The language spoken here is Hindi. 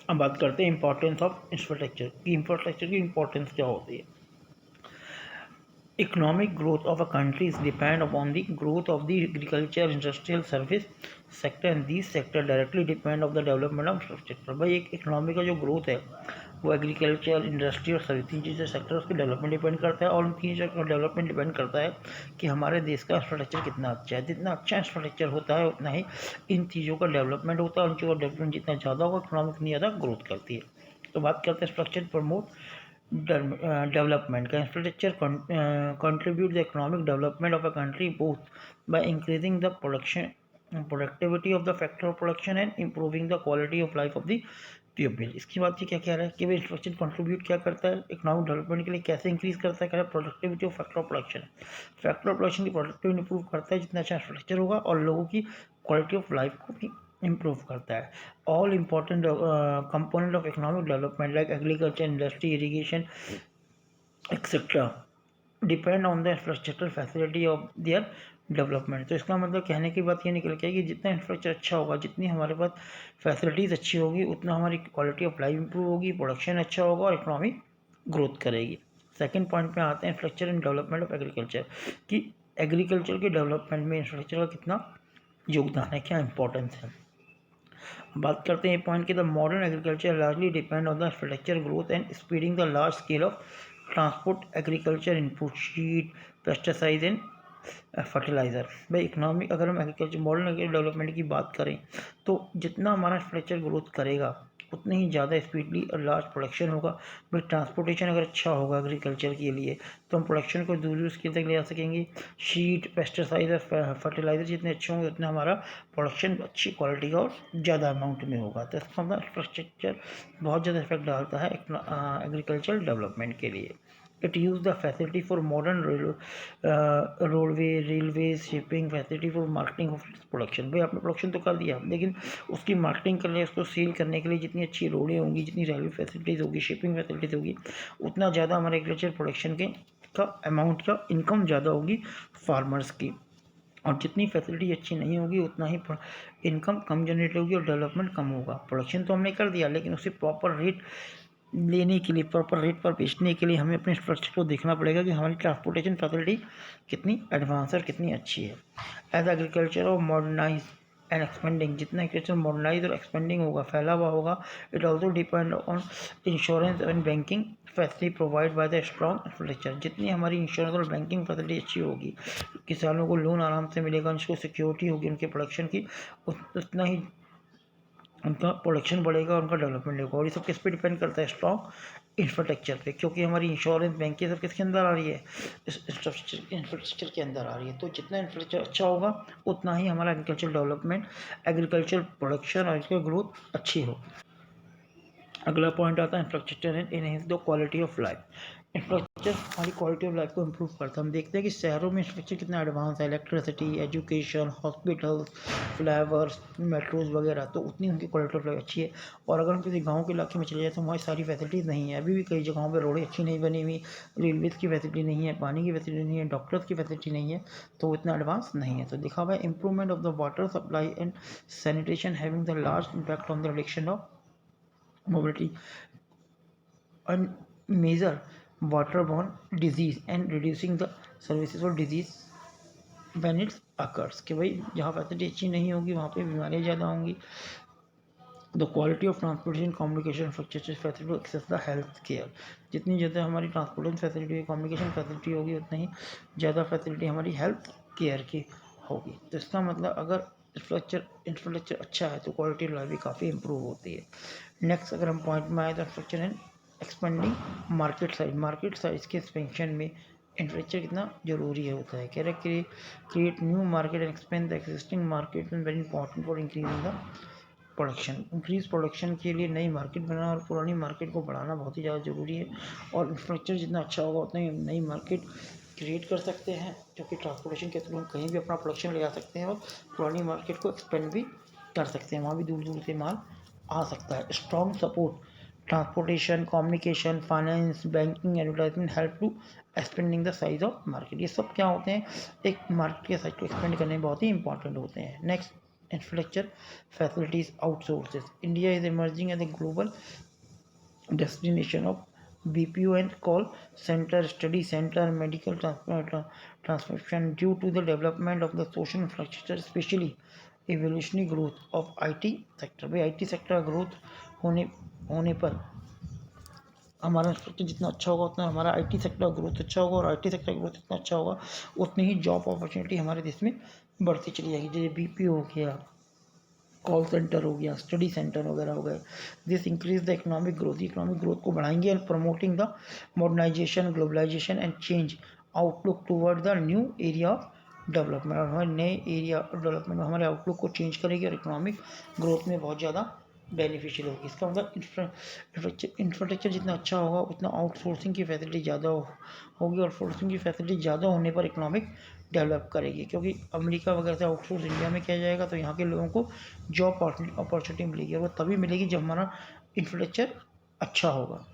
अब बात करते हैं इंपॉर्टेंस ऑफ इंफ्रास्ट्रक्चर की। इंफ्रास्ट्रक्चर की इंपॉर्टेंस क्या होती है। Economic growth of a country is depend upon the growth of the agriculture, industrial, service sector, and these sector directly depend of the development of infrastructure। भाई एक इकोनॉमी का जो ग्रोथ है वो एग्रीकल्चर, इंडस्ट्री और सर्विस तीन चीज़ें सेक्टर उसके डेवलपमेंट डिपेंड करता है, और उन तीन चीज़ों का डेवलपमेंट डिपेंड करता है कि हमारे देश का इंफ्रास्ट्रक्चर कितना अच्छा है। जितना अच्छा इंफ्रास्ट्रक्चर होता है उतना ही इन चीज़ों का डेवलपमेंट होता है, उन चीज़ों का डेवलपमेंट जितना ज़्यादा होगा इकोनॉमी उतनी ज़्यादा ग्रोथ करती है। तो बात करते हैं स्ट्रक्चर प्रमोट development का। infrastructure contribute the economic development of a country both by increasing the productivity of the factor of production and improving the quality of life of the people. इसकी बात ये क्या कह रहा है कि भाई इंफ्रास्ट्रक्चर कंट्रीब्यूट क्या करता है इकोनॉमिक डेवलपमेंट के लिए, कैसे इंक्रीज करता है, कह रहा है productivity of factor of production. Factor of production की प्रोडक्टिविटी इंप्रूव करता है जितना अच्छा इंफ्रास्ट्रक्चर होगा, और लोगों की क्वालिटी ऑफ लाइफ को भी इम्प्रूव करता है। All important component of economic development like agriculture, industry, irrigation etcetera depend on the infrastructure facility of their development. तो इसका मतलब कहने की बात ये निकल के कि जितना इंफ्रास्ट्रक्चर अच्छा होगा, जितनी हमारे पास फैसिलिटीज़ अच्छी होगी, उतना हमारी क्वालिटी ऑफ लाइफ इंप्रूव होगी, प्रोडक्शन अच्छा होगा और इकोनॉमी ग्रोथ करेगी। सेकंड पॉइंट पे आते हैं infrastructure and development of agriculture कि एग्रीकल्चर के डेवलपमेंट में इंफ्रास्ट्रक्चर का कितना योगदान है, क्या इंपॉर्टेंस है। बात करते हैं पॉइंट की the modern agriculture largely depend on the infrastructure growth and speeding the large scale of transport agriculture input sheet pesticide and fertiliser. भाई इकोनॉमिक अगर हम एग्रीकल्चर मॉडर्न डेवलपमेंट की बात करें तो जितना हमारा इंफ्रास्ट्रक्चर ग्रोथ करेगा उतनी ही ज़्यादा स्पीडली और लार्ज प्रोडक्शन होगा। भाई ट्रांसपोर्टेशन अगर अच्छा होगा एग्रीकल्चर के लिए तो हम प्रोडक्शन को दूर दूर स्केल तक ले जा सकेंगे। शीट पेस्टिसाइड और फर्टिलाइज़र जितने अच्छे होंगे उतना हमारा प्रोडक्शन अच्छी क्वालिटी का और ज़्यादा अमाउंट में होगा। तो इसका मतलब इंफ्रास्ट्रक्चर बहुत ज़्यादा इफेक्ट डालता है एग्रीकल्चर डेवलपमेंट के लिए। It use the facility for modern railways shipping facility for marketing of production. भाई आपने प्रोडक्शन तो कर दिया लेकिन उसकी मार्केटिंग करने, उसको सेल करने के लिए जितनी अच्छी रोडें होंगी, जितनी रेलवे फैसिलिटीज़ होगी, शिपिंग फैसिलिटीज़ होगी, उतना ज़्यादा हमारे एग्रीकल्चर प्रोडक्शन के का अमाउंट का इनकम ज़्यादा होगी फार्मर्स की। और जितनी फैसिलिटी अच्छी नहीं होगी उतना ही इनकम कम जनरेट होगी और डेवलपमेंट कम होगा। प्रोडक्शन तो हमने कर दिया लेकिन उसे प्रॉपर रेट लेने के लिए, प्रॉपर रेट पर बेचने के लिए हमें अपने इंफ्रास्ट्रक्चर को देखना पड़ेगा कि हमारी ट्रांसपोर्टेशन फैसिलिटी कितनी एडवांस और कितनी अच्छी है। एज एग्रीकल्चर और मॉडर्नाइज एंड एक्सपेंडिंग, जितना एग्रीकल्चर मॉडर्नाइज और एक्सपेंडिंग होगा, फैला हुआ होगा, it also depend on insurance and banking facility provide by the strong infrastructure. जितनी हमारी इंश्योरेंस और बैंकिंग फैसिलिटी अच्छी होगी, किसानों को लोन आराम से मिलेगा, उनको सिक्योरिटी होगी उनके प्रोडक्शन की, उतना ही उनका प्रोडक्शन बढ़ेगा, उनका डेवलपमेंट होगा। और ये सब किस पे डिपेंड करता है, स्ट्रॉन्ग इंफ्रास्ट्रक्चर पे, क्योंकि हमारी इंश्योरेंस बैंक ये सब किसके अंदर आ रही है, इस इंफ्रास्ट्रक्चर के अंदर आ रही है। तो जितना इंफ्रास्ट्रक्चर अच्छा होगा उतना ही हमारा एग्रीकल्चर डेवलपमेंट, एग्रीकल्चर प्रोडक्शन और इसकी ग्रोथ अच्छी होगी। अगला पॉइंट आता है infrastructure and enhance the quality of life. Infrastructure हमारी क्वालिटी ऑफ लाइफ को इम्प्रूव करता है। हम देखते हैं कि शहरों में इंफ्रास्ट्रक्चर कितना एडवांस है, electricity, education, hospitals, flyovers, metros वगैरह, तो उतनी उनकी क्वालिटी ऑफ लाइफ अच्छी है। और अगर हम किसी गांव के इलाके में चले जाए तो हमारी सारी फैसिलिटीज़ नहीं है। अभी भी कई जगहों पर रोडें अच्छी नहीं बनी हुई, रेलवेज़ की फैसिलिटी नहीं है, पानी की फैसिलिटी नहीं है, डॉक्टर्स की फैसिलिटी नहीं है, तो इतना एडवांस नहीं है। तो देखा हुआ है improvement of the water supply and sanitation having the large impact on the reduction of mobility and measure waterborne disease and reducing the services for disease when it occurs। कि भाई जहाँ फैसिलिटी अच्छी नहीं होगी वहाँ पे बीमारियाँ ज़्यादा होंगी। The quality of transportation communication infrastructure facility access the health care. जितनी ज़्यादा हमारी ट्रांसपोर्टेशन फैसिलिटी कम्युनिकेशन फैसिलिटी होगी उतना ही ज़्यादा फैसिलिटी हमारी हेल्थ केयर की होगी। तो इसका मतलब अगर इंफ्रास्ट्रक्चर अच्छा है तो क्वालिटी ऑफ लाइफ भी काफ़ी इंप्रूव होती है। नेक्स्ट अगर हम पॉइंट में आए तो infrastructure and expanding market size के एक्सपेंशन में इंफ्रास्ट्रक्चर कितना जरूरी है होता है। कह रहे कि create new market and expand the existing market and very important for increasing the production. Increase production के लिए नई मार्केट बनाना और पुरानी मार्केट को बढ़ाना बहुत ही ज़्यादा ज़रूरी है। और इंफ्रास्ट्रक्चर जितना अच्छा होगा उतना ही नई मार्केट क्रिएट कर सकते हैं, जो कि ट्रांसपोर्टेशन के थ्रू हम कहीं भी अपना प्रोडक्शन ले जा सकते हैं और पुरानी मार्केट को एक्सपेंड भी कर सकते हैं, वहाँ भी दूर दूर से माल आ सकता है। Strong support transportation, communication, finance, banking, advertisement help to expending the size of market. ये सब क्या होते हैं, एक मार्केट के साइज को एक्सपेंड करने में बहुत ही इंपॉर्टेंट होते हैं। Next infrastructure facilities outsources. India is emerging as a global destination of BPO and call center, study center, medical transformation due to the development of the social infrastructure, especially evolutionary growth of IT sector. भाई IT सेक्टर ग्रोथ होने होने पर हमारा इंफ्रास्ट्रक्चर जितना अच्छा होगा उतना हमारा आईटी सेक्टर ग्रोथ अच्छा होगा, और आईटी सेक्टर ग्रोथ जितना अच्छा होगा उतनी ही जॉब अपॉर्चुनिटी हमारे देश में बढ़ती चली जाएगी। जैसे बीपीओ हो गया, कॉल सेंटर हो गया, स्टडी सेंटर वगैरह हो गए। This increase the economic growth को बढ़ाएंगे and promoting the modernisation, globalisation and change outlook toward the new area of development. और हमारे नए एरिया डेवलपमेंट में हमारे आउटलुक को चेंज करेगी और इकोनॉमिक ग्रोथ में बहुत ज़्यादा बेनिफिशियल होगी। इसका मतलब इंफ्रास्ट्रक्चर जितना अच्छा होगा उतना आउटसोर्सिंग की फैसिलिटी ज़्यादा होगी, और आउटसोर्सिंग की फैसिलिटी ज़्यादा होने पर इकोनॉमिक डेवलप करेगी, क्योंकि अमेरिका वगैरह से आउटसोर्स इंडिया में किया जाएगा तो यहाँ के लोगों को जॉब अपॉर्चुनिटी मिलेगी, और वो तभी मिलेगी जब हमारा इंफ्रास्ट्रक्चर अच्छा होगा।